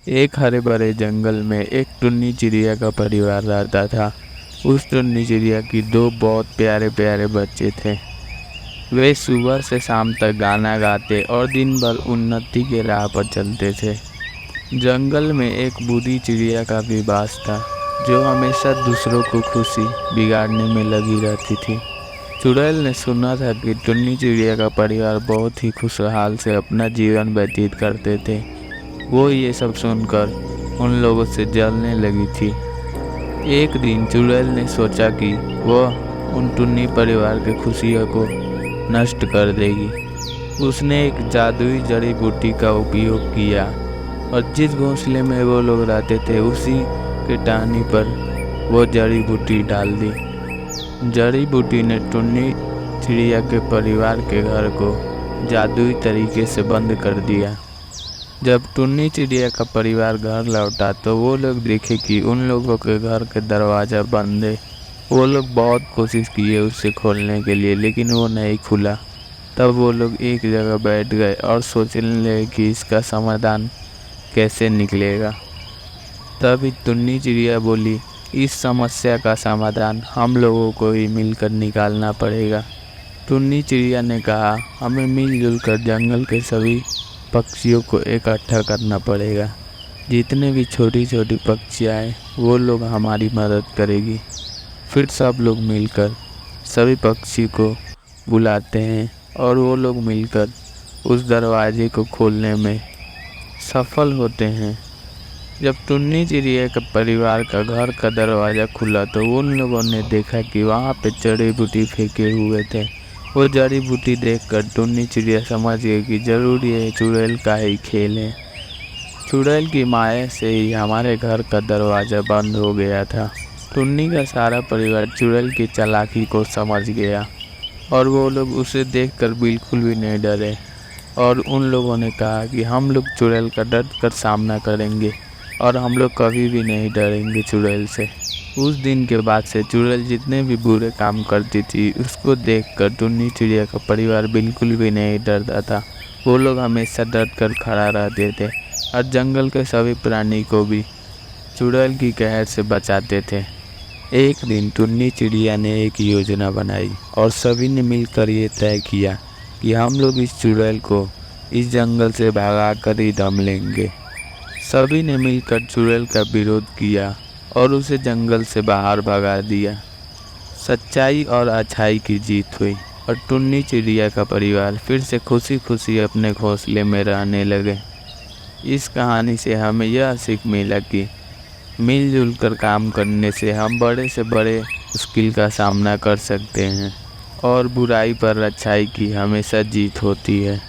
एक हरे भरे जंगल में एक टुन्नी चिड़िया का परिवार रहता था। उस टुन्नी चिड़िया की दो बहुत प्यारे प्यारे बच्चे थे। वे सुबह से शाम तक गाना गाते और दिन भर उन्नति के राह पर चलते थे। जंगल में एक बूढ़ी चिड़िया का भी वास था, जो हमेशा दूसरों को खुशी बिगाड़ने में लगी रहती थी। चुड़ैल ने सुना था कि टुन्नी चिड़िया का परिवार बहुत ही खुशहाल से अपना जीवन व्यतीत करते थे। वो ये सब सुनकर उन लोगों से जलने लगी थी। एक दिन चुड़ैल ने सोचा कि वह उन टुन्नी परिवार की खुशियों को नष्ट कर देगी। उसने एक जादुई जड़ी बूटी का उपयोग किया और जिस घोंसले में वो लोग रहते थे उसी के टहनी पर वो जड़ी बूटी डाल दी। जड़ी बूटी ने टुन्नी चिड़िया के परिवार के घर को जादुई तरीके से बंद कर दिया। जब टुन्नी चिड़िया का परिवार घर लौटा तो वो लोग देखे कि उन लोगों के घर के दरवाज़ा बंद है। वो लोग बहुत कोशिश किए उसे खोलने के लिए, लेकिन वो नहीं खुला। तब वो लोग एक जगह बैठ गए और सोचने लगे कि इसका समाधान कैसे निकलेगा। तभी टुन्नी चिड़िया बोली, इस समस्या का समाधान हम लोगों को ही मिलकर निकालना पड़ेगा। टुन्नी चिड़िया ने कहा, हमें मिलजुल कर जंगल के सभी पक्षियों को इकट्ठा करना पड़ेगा। जितने भी छोटी छोटी पक्षियाँ हैं वो लोग हमारी मदद करेगी। फिर सब लोग मिलकर सभी पक्षी को बुलाते हैं और वो लोग मिलकर उस दरवाजे को खोलने में सफल होते हैं। जब टुन्नी चिड़िया के परिवार का घर का दरवाज़ा खुला तो उन लोगों ने देखा कि वहाँ पे जड़ी बूटी फेंके हुए थे। वो जड़ी बूटी देखकर टुन्नी चिड़िया समझ गई कि जरूर ये चुड़ैल का ही खेल है। चुड़ैल की माया से ही हमारे घर का दरवाज़ा बंद हो गया था। टुन्नी का सारा परिवार चुड़ैल की चालाकी को समझ गया और वो लोग उसे देखकर बिल्कुल भी नहीं डरे और उन लोगों ने कहा कि हम लोग चुड़ैल का डट कर सामना करेंगे और हम लोग कभी भी नहीं डरेंगे चुड़ैल से। उस दिन के बाद से चुड़ैल जितने भी बुरे काम करती थी उसको देखकर टुन्नी चिड़िया का परिवार बिल्कुल भी नहीं डरता था। वो लोग हमेशा डट कर खड़ा रहते थे और जंगल के सभी प्राणी को भी चुड़ैल की कहर से बचाते थे। एक दिन टुन्नी चिड़िया ने एक योजना बनाई और सभी ने मिलकर ये तय किया कि हम लोग इस चुड़ैल को इस जंगल से भगा कर ही दम लेंगे। सभी ने मिलकर चुड़ैल का विरोध किया और उसे जंगल से बाहर भगा दिया। सच्चाई और अच्छाई की जीत हुई और टुन्नी चिड़िया का परिवार फिर से खुशी खुशी अपने घोंसले में रहने लगे। इस कहानी से हमें यह सीख मिला कि मिलजुल कर काम करने से हम बड़े से बड़े मुश्किल का सामना कर सकते हैं और बुराई पर अच्छाई की हमेशा जीत होती है।